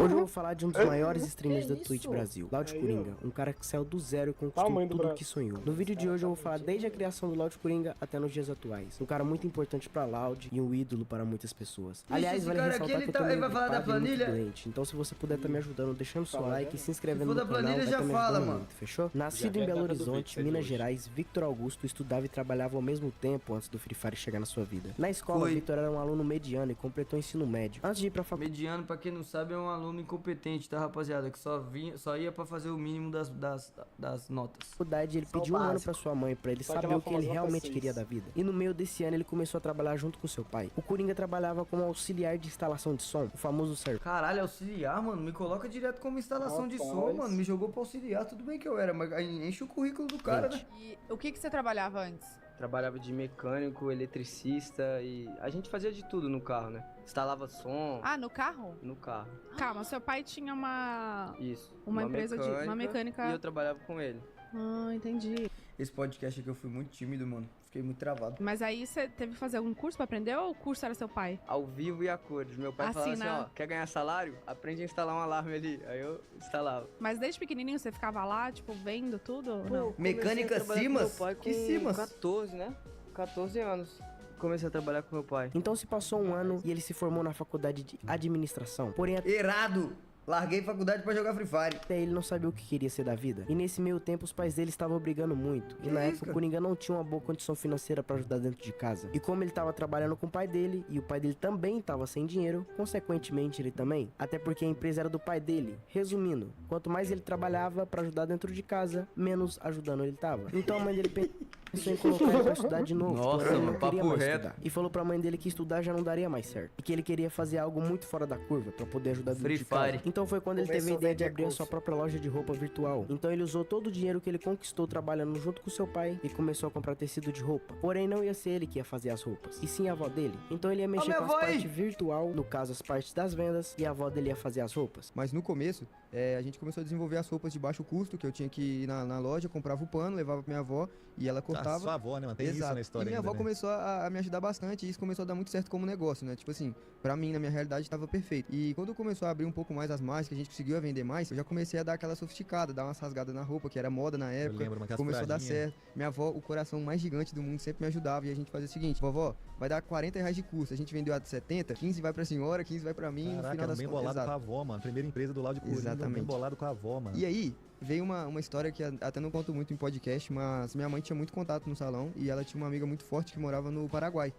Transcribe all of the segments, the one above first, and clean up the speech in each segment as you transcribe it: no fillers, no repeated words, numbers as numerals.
Hoje eu vou falar de um dos maiores streamers da Twitch Brasil, Loud Coringa, um cara que saiu do zero e conquistou tudo o que sonhou. No vídeo de hoje eu vou falar desde a criação do Loud Coringa até nos dias atuais. Um cara muito importante pra Loud e um ídolo para muitas pessoas. Aliás, vale ressaltar que eu tô meio gripado e muito doente, então se você puder estar me ajudando deixando seu like e se inscrevendo no canal, vai estar me ajudando muito, fechou? Nascido em Belo Horizonte, Minas Gerais, Victor Augusto estudava e trabalhava ao mesmo tempo antes do Free Fire chegar na sua vida. Na escola, Victor era um aluno mediano e completou o ensino médio. Antes de ir pra faculdade... Mediano, pra quem não sabe, é um aluno incompetente, tá, rapaziada? Que só ia pra fazer o mínimo das notas. Ele pediu um ano pra sua mãe, pra ele saber o que ele realmente queria da vida. E no meio desse ano ele começou a trabalhar junto com seu pai. O Coringa trabalhava como auxiliar de instalação de som, o famoso server. Caralho, auxiliar, mano, me coloca direto como instalação de som, mano. Me jogou pra auxiliar, tudo bem que eu era, mas enche o currículo do cara, né? E o que você trabalhava antes? Trabalhava de mecânico, eletricista e a gente fazia de tudo no carro, né? Instalava som. Ah, no carro? No carro. Calma, seu pai tinha uma... Isso. Uma empresa de... Uma mecânica... E eu trabalhava com ele. Ah, entendi. Esse podcast aqui eu fui muito tímido, mano. Fiquei muito travado. Mas aí você teve que fazer algum curso pra aprender ou o curso era seu pai? Ao vivo e a cores. Meu pai falava assim, ó, quer ganhar salário? Aprende a instalar um alarme ali. Aí eu instalava. Mas desde pequenininho você ficava lá, tipo, vendo tudo? Pô, não? Mecânica Simas? Que Simas? 14, né? 14 anos. Comecei a trabalhar com meu pai. Então se passou um ano e ele se formou na faculdade de administração. Porém, errado! Larguei faculdade pra jogar Free Fire. Até ele não sabia o que queria ser da vida. E nesse meio tempo os pais dele estavam brigando muito. E na época o Coringa não tinha uma boa condição financeira pra ajudar dentro de casa. E como ele tava trabalhando com o pai dele, e o pai dele também tava sem dinheiro, consequentemente ele também. Até porque a empresa era do pai dele. Resumindo, quanto mais ele trabalhava pra ajudar dentro de casa, menos ajudando ele tava. Então a mãe dele pensou em colocar ele pra estudar de novo. Nossa, porém, ele não papo queria mais reto. estudar. E falou pra mãe dele que estudar já não daria mais certo. E que ele queria fazer algo muito fora da curva pra poder ajudar dentro de casa. Então foi quando ele teve a ideia de abrir a sua própria loja de roupa virtual. Então ele usou todo o dinheiro que ele conquistou trabalhando junto com seu pai e começou a comprar tecido de roupa. Porém não ia ser ele que ia fazer as roupas, e sim a avó dele. Então ele ia mexer com as partes virtual, no caso as partes das vendas, e a avó dele ia fazer as roupas. Mas no começo, a gente começou a desenvolver as roupas de baixo custo, que eu tinha que ir na loja, comprava o pano, levava pra minha avó e ela cortava. Sua avó, né? Mantém isso na história. E minha ainda, avó começou a me ajudar bastante e isso começou a dar muito certo como negócio, né? Tipo assim, pra mim, na minha realidade, tava perfeito. E quando começou a abrir um pouco mais as margens, que a gente conseguiu vender mais, eu já comecei a dar aquela sofisticada, dar umas rasgadas na roupa, que era moda na época. Começou a dar certo. Minha avó, o coração mais gigante do mundo, sempre me ajudava. E a gente fazia o seguinte: vovó, vai dar R$40 de custo. A gente vendeu a de 70, 15 vai pra senhora, 15 vai pra mim. Caraca, no final das bem contas. bolado com a avó, mano. Primeira empresa do Loud Coringa. Exatamente. Bem bolado com a avó, mano. E aí, veio uma história que até não conto muito em podcast, mas minha mãe tinha muito contato no salão e ela tinha uma amiga muito forte que morava no Paraguai.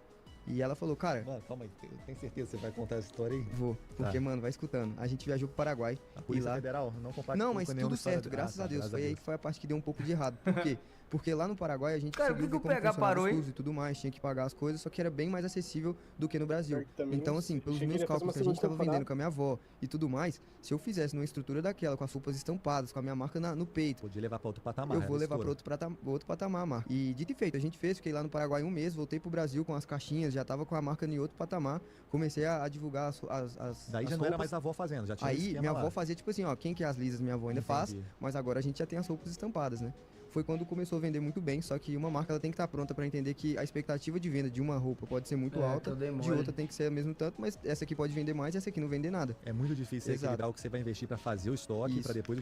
E ela falou, cara... Mano, calma aí, tem certeza que você vai contar essa história aí? Vou, porque, mano, vai escutando. A gente viajou pro Paraguai. A Polícia lá... Federal não compactou. Não, mas tudo certo, graças a Deus. Foi aí que foi a parte que deu um pouco de errado. Por quê? Porque lá no Paraguai a gente conseguiu ver como funcionava as coisas e tudo mais, tinha que pagar as coisas, só que era bem mais acessível do que no Brasil. Então, assim, pelos meus cálculos que a gente tava vendendo com a minha avó e tudo mais, se eu fizesse numa estrutura daquela, com as roupas estampadas, com a minha marca no peito... Podia levar pra outro patamar. Eu vou levar pra outro patamar, marca. E dito e feito, a gente fez, fiquei lá no Paraguai um mês, voltei pro Brasil com as caixinhas, já tava com a marca em outro patamar, comecei a divulgar as Daí já não era mais a avó fazendo, já tinha aí minha avó fazia tipo assim, ó, quem que é as lisas minha avó ainda faz, mas agora a gente já tem as roupas estampadas, né? Foi quando começou a vender muito bem, só que uma marca ela tem que estar pronta para entender que a expectativa de venda de uma roupa pode ser muito alta, de outra tem que ser o mesmo tanto, mas essa aqui pode vender mais e essa aqui não vender nada. É muito difícil você equilibrar o que você vai investir para fazer o estoque para depois...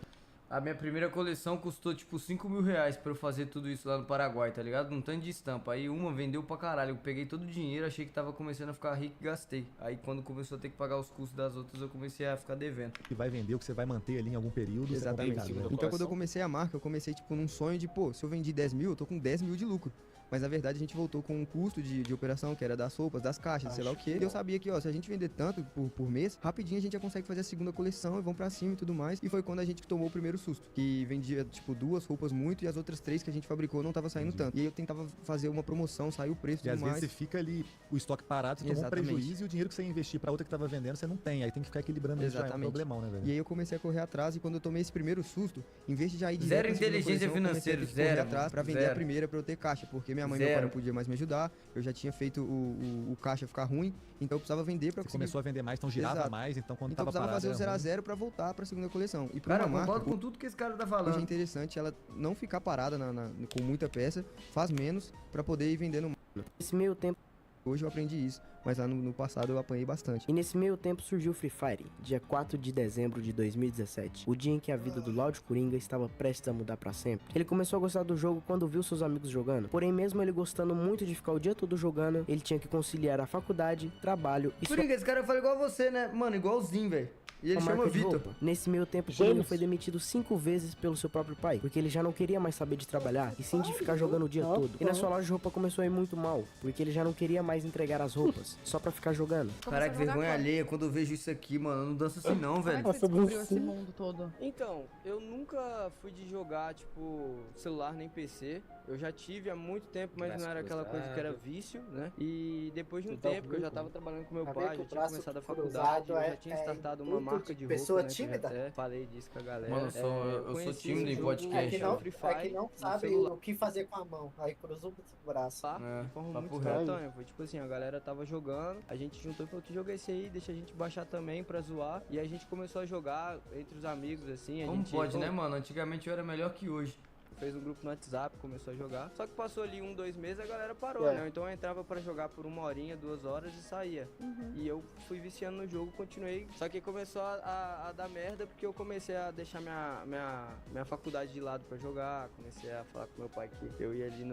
A minha primeira coleção custou tipo R$5.000 pra eu fazer tudo isso lá no Paraguai, tá ligado? Um tanto de estampa. Aí uma vendeu pra caralho. Eu peguei todo o dinheiro, achei que tava começando a ficar rico e gastei. Aí quando começou a ter que pagar os custos das outras, eu comecei a ficar devendo. E vai vender o que você vai manter ali em algum período. Exatamente. Então quando eu comecei a marca, eu comecei tipo num sonho de, pô, se eu vendi 10 mil, eu tô com 10 mil de lucro. Mas na verdade a gente voltou com um custo de operação, que era das roupas, das caixas, sei lá o que. E eu sabia que, ó, se a gente vender tanto por mês, rapidinho a gente já consegue fazer a segunda coleção e vão pra cima e tudo mais. E foi quando a gente tomou o primeiro susto. Que vendia, tipo, 2 roupas muito e as outras 3 que a gente fabricou não tava saindo tanto. E aí eu tentava fazer uma promoção, sair o preço e tudo mais. E às vezes você fica ali, o estoque parado, você tomou um prejuízo e o dinheiro que você ia investir pra outra que tava vendendo, você não tem. Aí tem que ficar equilibrando isso, já é um problemão, né, velho? E aí eu comecei a correr atrás e quando eu tomei esse primeiro susto, em vez de já ir direto zero inteligência financeira, zero. Correr atrás pra vender a primeira pra eu ter caixa, porque minha mãe e meu pai não podiam mais me ajudar, eu já tinha feito o caixa ficar ruim, então eu precisava vender pra conseguir... começou a vender mais, então girava mais, então quando tava parado... Então eu precisava fazer o 0 a 0 pra voltar pra segunda coleção. E cara, eu concordo com tudo que esse cara tá falando. Hoje é interessante ela não ficar parada com muita peça, faz menos pra poder ir vendendo mais. Nesse meio tempo Hoje eu aprendi isso, mas lá no passado eu apanhei bastante. E nesse meio tempo surgiu o Free Fire, dia 4 de dezembro de 2017, o dia em que a vida do Loud Coringa estava prestes a mudar pra sempre. Ele começou a gostar do jogo quando viu seus amigos jogando, porém mesmo ele gostando muito de ficar o dia todo jogando, ele tinha que conciliar a faculdade, trabalho e Coringa, esse cara fala igual a você, né? Mano, igualzinho, velho. E ele chama Vitor. Nesse meio tempo, Coringa foi demitido 5 vezes pelo seu próprio pai, porque ele já não queria mais saber de trabalhar, e sim de ficar jogando o dia todo. E na sua loja de roupa começou a ir muito mal, porque ele já não queria mais entregar as roupas, só pra ficar jogando. Caraca, que vergonha alheia quando eu vejo isso aqui, mano. Eu não danço assim não, velho. Como é que você descobriu esse mundo todo? Então, eu nunca fui de jogar, tipo, celular nem PC. Eu já tive há muito tempo, mas não era aquela coisa que era vício, né? E depois de um tempo que eu já tava trabalhando com meu pai, já tinha começado a faculdade, eu já tinha startado uma marca de roupa, pessoa né? tímida? Até falei disso com a galera. Mano, eu sou tímido em podcast. É que não sabe o que fazer com a mão. Aí cruzou o braço. De forma muito espontânea. Foi tipo assim, a galera tava jogando, a gente juntou e falou que joga esse aí, deixa a gente baixar também pra zoar. E a gente começou a jogar entre os amigos, assim. Como pode, né, mano? Antigamente eu era melhor que hoje. Fez um grupo no WhatsApp, começou a jogar. Só que passou ali 1, 2 meses, a galera parou, né? Então eu entrava pra jogar por 1 horinha, 2 horas e saía. E eu fui viciando no jogo, continuei. Só que começou a dar merda porque eu comecei a deixar minha faculdade de lado pra jogar. Comecei a falar com meu pai que eu ia ali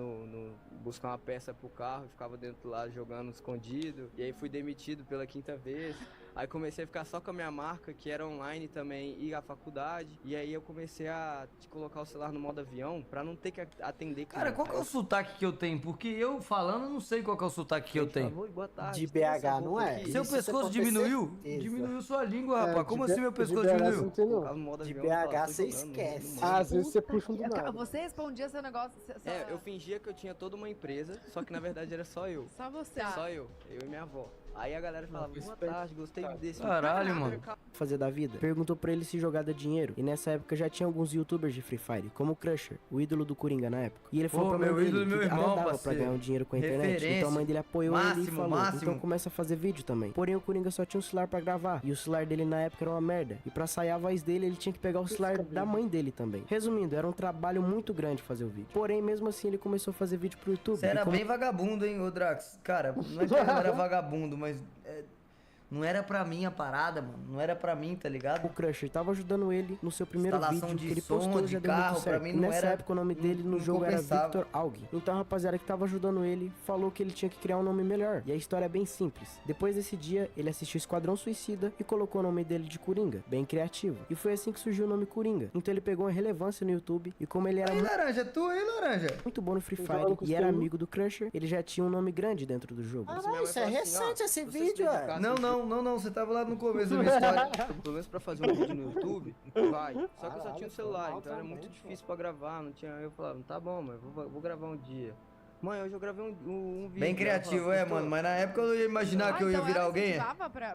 buscar uma peça pro carro e ficava dentro lá jogando escondido. E aí fui demitido pela 5ª vez. Aí comecei a ficar só com a minha marca, que era online também, e a faculdade. E aí eu comecei a colocar o celular no modo avião pra não ter que atender. Cara, qual que é o sotaque que eu tenho? Porque eu falando, eu não sei qual que é o sotaque que eu tenho. Boa tarde, de BH não é? Seu pescoço diminuiu? Diminuiu sua língua, rapaz. Como assim meu pescoço diminuiu? De BH você esquece. Às vezes você puxa um do nada. Você respondia seu negócio... Eu fingia que eu tinha toda uma empresa, só que na verdade era só eu. Só você. Só eu e minha avó. Aí a galera falava, boa tarde, gostei desse... Caralho, mano. Fazer da vida. Perguntou pra ele se jogar dá dinheiro. E nessa época já tinha alguns youtubers de Free Fire, como o Crusher, o ídolo do Coringa na época. E ele falou pra mãe dele que dava pra ganhar um dinheiro com a internet. Então a mãe dele apoiou ele e falou, então começa a fazer vídeo também. Porém o Coringa só tinha um celular pra gravar, e o celular dele na época era uma merda. E pra sair a voz dele, ele tinha que pegar o celular da mãe dele também. Resumindo, era um trabalho muito grande fazer o vídeo. Porém, mesmo assim, ele começou a fazer vídeo pro YouTube. Você era bem vagabundo, hein, ô Drax? Cara, não é que eu não era vagabundo, mas... não era pra mim a parada, mano. Não era pra mim, tá ligado? O Crusher tava ajudando ele no seu primeiro Instalação vídeo de que ele som, postou, de já deu carro, muito certo. pra mim não Nessa era- época o nome dele no não jogo era compensava. Victor Aug. Então a rapaziada que tava ajudando ele falou que ele tinha que criar um nome melhor. E a história é bem simples. Depois desse dia, ele assistiu Esquadrão Suicida e colocou o nome dele de Coringa. Bem criativo. E foi assim que surgiu o nome Coringa. Então ele pegou uma relevância no YouTube e como ele era Aí, Laranja, tu aí, Laranja. muito bom no Free Fire e era amigo do Crusher, ele já tinha um nome grande dentro do jogo. Ah, não, isso é recente esse vídeo, Não, você tava lá no começo da minha história. Pelo menos pra fazer um vídeo no YouTube, vai. Só que eu só tinha um celular, então era muito difícil pra gravar, não tinha. Eu falava, tá bom, mãe, vou gravar um dia. Mãe, hoje eu gravei um vídeo. Bem criativo, mano. Mas na época eu não ia imaginar que eu ia virar alguém.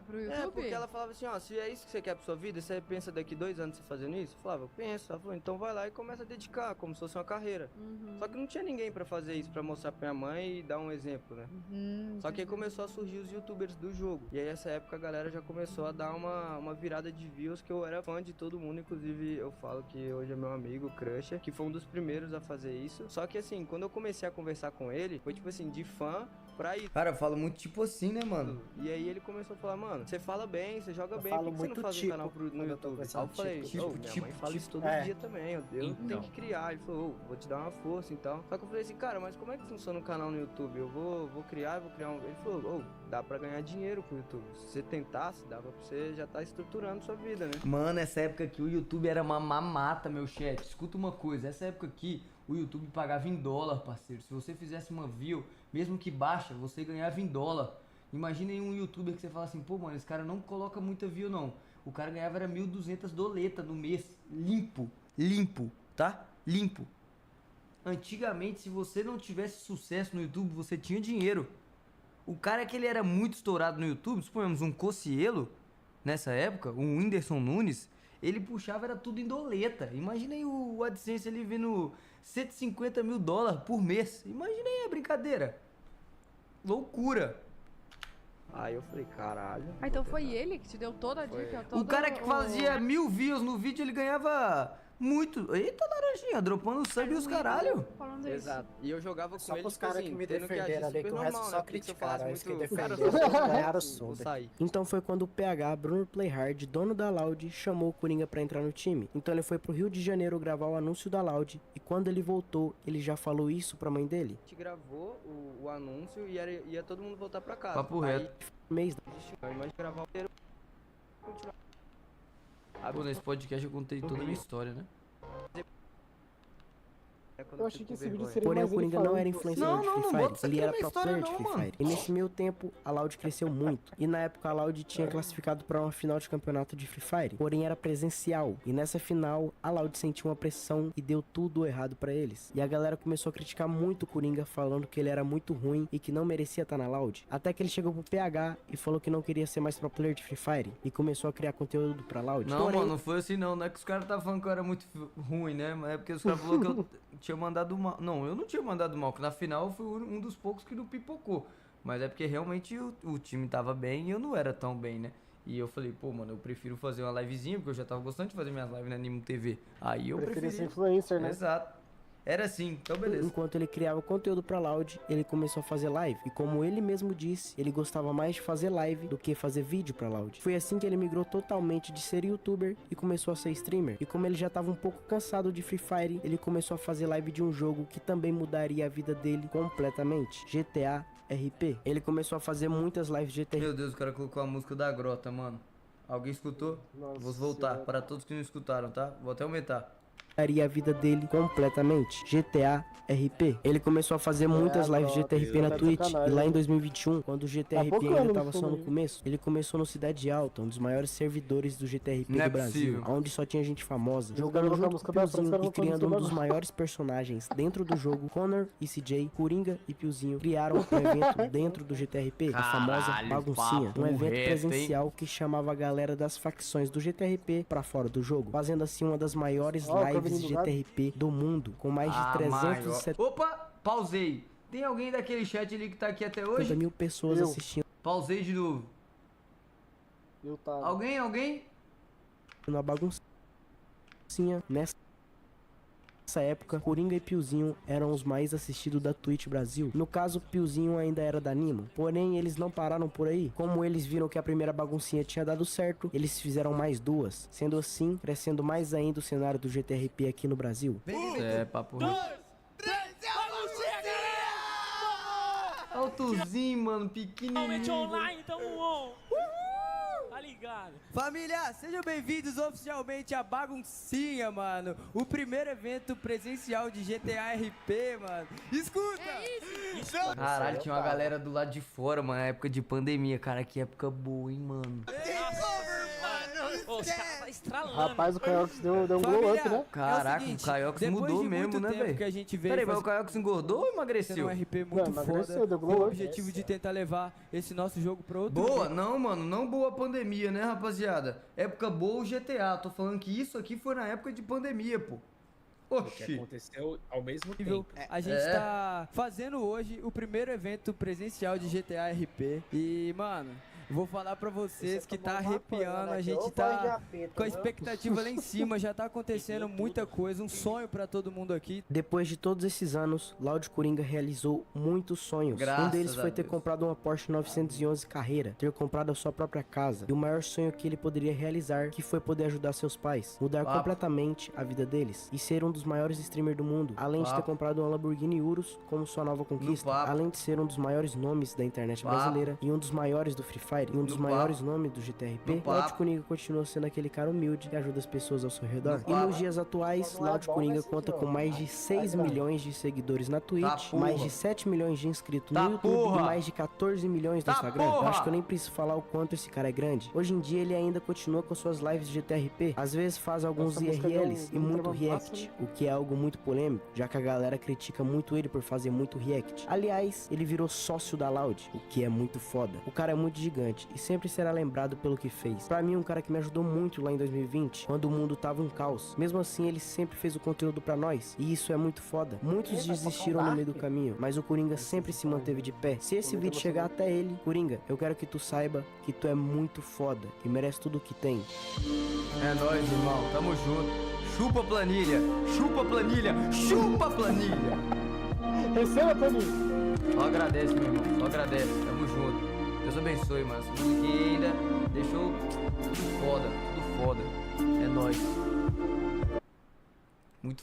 Pro YouTube? É, porque ela falava assim, ó, se é isso que você quer pra sua vida, você pensa daqui 2 anos você fazendo isso? Eu falava, eu penso. Ela falou, então vai lá e começa a dedicar, como se fosse uma carreira. Só que não tinha ninguém pra fazer isso, pra mostrar pra minha mãe e dar um exemplo, né? Só que aí começou a surgir os youtubers do jogo. E aí nessa época a galera já começou a dar uma virada de views, que eu era fã de todo mundo, inclusive eu falo que hoje é meu amigo, o Crusher, que foi um dos primeiros a fazer isso. Só que assim, quando eu comecei a conversar com ele, foi tipo assim, de fã pra ir. Cara, eu falo muito tipo assim, né, mano? E aí ele começou a falar, mano, você fala bem, você joga bem, falo por que você muito não faz um canal no YouTube? Aí eu falei, minha mãe fala isso todo dia também, eu tenho que criar. Ele falou, vou te dar uma força, então. Só que eu falei assim, cara, mas como é que funciona um canal no YouTube? Eu vou criar um... Ele falou, dá pra ganhar dinheiro com o YouTube. Se você tentasse, dava pra você já tá estruturando sua vida, né? Mano, essa época aqui o YouTube era uma mamata, meu chefe. Escuta uma coisa, essa época aqui o YouTube pagava em dólar, parceiro. Se você fizesse uma view, mesmo que baixa, você ganhava em dólar. Imagina aí um youtuber que você fala assim, pô, mano, esse cara não coloca muita view, não. O cara ganhava era 1.200 doleta no mês. Limpo, tá? Limpo. Antigamente, se você não tivesse sucesso no YouTube, você tinha dinheiro. O cara que ele era muito estourado no YouTube, suponhamos um Cocielo, nessa época, um Whindersson Nunes, ele puxava, era tudo em doleta. Imagina aí o AdSense ele vendo 150 mil dólares por mês. Imagina aí a brincadeira. Loucura. Aí eu falei, caralho. Então foi ele que te deu toda a dica? O cara que fazia 1000 views no vídeo, ele ganhava Muito. Eita, laranjinha, dropando sangue e os caralho. Falando isso. Exato. E eu jogava com Só ele, pros tipo caras assim, que me tendo que agir defenderam ali, que super o resto normal, só né? Porque se eu falasse criticaram. Os que muito, cara, defenderam ganharam vou sobre. sair. Então foi quando o PH, Bruno Playhard, dono da Loud, chamou o Coringa pra entrar no time. Então ele foi pro Rio de Janeiro gravar o anúncio da Loud, e quando ele voltou, ele já falou isso pra mãe dele. A gente gravou o anúncio e ia todo mundo voltar pra casa. Papo reto. Mês Ao invés de gravar o inteiro, continuar. Pô, nesse podcast eu contei toda a minha história, né? Eu achei que esse vídeo seria Porém, o mais ele Coringa não falando era com você. influenciador de Não, Free não Fire, bota isso ele aqui era na minha pro player de história Free não, mano. Fire. E nesse meio tempo, a Loud cresceu muito. E na época, a Loud tinha classificado para uma final de campeonato de Free Fire, porém era presencial. E nessa final, a Loud sentiu uma pressão e deu tudo errado pra eles. E a galera começou a criticar muito o Coringa, falando que ele era muito ruim e que não merecia estar na Loud. Até que ele chegou pro PH e falou que não queria ser mais pro player de Free Fire e começou a criar conteúdo pra Loud. Não, mano, não foi assim não. Não é que os caras estavam falando que eu era muito ruim, né? Mas é porque os caras falaram que eu tinha mandado mal. Não, eu não tinha mandado mal, que na final eu fui um dos poucos que não pipocou. Mas é porque realmente o time tava bem e eu não era tão bem, né? E eu falei, pô, mano, eu prefiro fazer uma livezinha, porque eu já tava gostando de fazer minhas lives na Animo TV. Aí eu Preferia preferi. ser influencer, né? Exato. Era assim, então beleza. Enquanto ele criava conteúdo pra Loud, ele começou a fazer live. E como ele mesmo disse, ele gostava mais de fazer live do que fazer vídeo pra Loud. Foi assim que ele migrou totalmente de ser youtuber e começou a ser streamer. E como ele já tava um pouco cansado de Free Fire, ele começou a fazer live de um jogo que também mudaria a vida dele completamente. GTA RP. Ele começou a fazer muitas lives de GTA. Meu Deus, o cara colocou a música da Grota, mano. Alguém escutou? Nossa Vou voltar, Senhora. para todos que não escutaram, tá? Vou até aumentar. Mudaria a vida dele completamente. GTA RP. Ele começou a fazer muitas lives de GTA RP na tá de Twitch. E sacanagem, lá em né? 2021, quando o GTA Tá RP focando ainda no tava só fundo no aí. começo, ele começou no Cidade Alta, um dos maiores servidores do GTA RP Não é do Brasil, possível. onde só tinha gente famosa, Os jogando caras colocam a junto música com o da França, Piozinho os caras e colocam a criando um música dos da maiores personagens dentro do jogo. Connor e CJ, Coringa e Piozinho criaram um evento dentro do GTA RP, a famosa Caralho, baguncinha, um papo evento reto, presencial que chamava a galera das facções do GTA RP pra fora do jogo, fazendo assim uma das maiores Ó, o lives cabelinho de do gato. GTA RP do mundo, com mais de 370 Opa, pausei. Tem alguém daquele chat ali que tá aqui até hoje? mil pessoas Eu. assistindo Pausei de novo. Eu tava. Alguém? uma baguncinha. Nessa época, Coringa e Piozinho eram os mais assistidos da Twitch Brasil. No caso, Piozinho ainda era da Animo. Porém, eles não pararam por aí. Como eles viram que a primeira baguncinha tinha dado certo, eles fizeram mais duas. Sendo assim, crescendo mais ainda o cenário do GTRP aqui no Brasil. É, papo reto. Altozinho, mano, pequenininho. Online, tamo on. Tá ligado? Família, sejam bem-vindos oficialmente à Baguncinha, mano. O primeiro evento presencial de GTA RP, mano. Escuta! Caralho, tinha uma galera do lado de fora, mano, na época de pandemia. Cara, que época boa, hein, mano. Ô, os caras tá estralando. Rapaz, o Caiox deu um glow up, né? Caraca, o Caiox mudou mesmo, né, velho? Que a gente veio Peraí, mas o Caiox engordou ou fazendo emagreceu? um RP muito Não, foda, emagreceu, deu com glow o up. objetivo de tentar levar esse nosso jogo pra outro Boa? nível. Não, mano, não boa pandemia, né, rapaziada? Época boa o GTA. Tô falando que isso aqui foi na época de pandemia, pô. O que Oxi. aconteceu ao mesmo Nível. tempo. A gente tá fazendo hoje o primeiro evento presencial de GTA RP. E, mano, vou falar pra vocês que tá arrepiando, a gente tá com a expectativa lá em cima, já tá acontecendo muita coisa, um sonho pra todo mundo aqui. Depois de todos esses anos, Loud Coringa realizou muitos sonhos. Graças um deles a foi ter Deus. comprado uma Porsche 911 Carrera, ter comprado a sua própria casa. E o maior sonho que ele poderia realizar, que foi poder ajudar seus pais, mudar Papo. completamente a vida deles e ser um dos maiores streamers do mundo. Além de ter Papo. comprado uma Lamborghini Urus como sua nova conquista, papo. além de ser um dos maiores nomes da internet Papo. brasileira e um dos maiores do Free Fire e um dos No maiores papo. nomes do GTRP, No papo. Loud Coringa continua sendo aquele cara humilde que ajuda as pessoas ao seu redor. No E nos papo. dias atuais, Loud Coringa conta com mais de 6 milhões de seguidores na Twitch, Tá mais porra. de 7 milhões de inscritos Tá no YouTube porra. e mais de 14 milhões no Tá Instagram. porra. Eu acho que eu nem preciso falar o quanto esse cara é grande. Hoje em dia ele ainda continua com suas lives de GTRP, às vezes faz alguns Essa música IRLs deu e um muito trabalho react, fácil, o que é algo muito polêmico, já que a galera critica muito ele por fazer muito react. Aliás, ele virou sócio da Loud, o que é muito foda. O cara é muito gigante e sempre será lembrado pelo que fez. Pra mim, um cara que me ajudou muito lá em 2020, quando o mundo tava um caos. Mesmo assim, ele sempre fez o conteúdo pra nós, e isso é muito foda. Muitos desistiram no meio do caminho, mas o Coringa sempre se manteve de pé. Se esse vídeo chegar até ele, Coringa, eu quero que tu saiba que tu é muito foda e merece tudo o que tem. É nóis, irmão. Tamo junto. Chupa planilha, chupa planilha, chupa planilha. Receba a planilha. Só agradece, meu irmão, só agradece. Tamo junto. Deus abençoe, mano. Essa música ainda deixou tudo foda, tudo foda. É nóis. Muito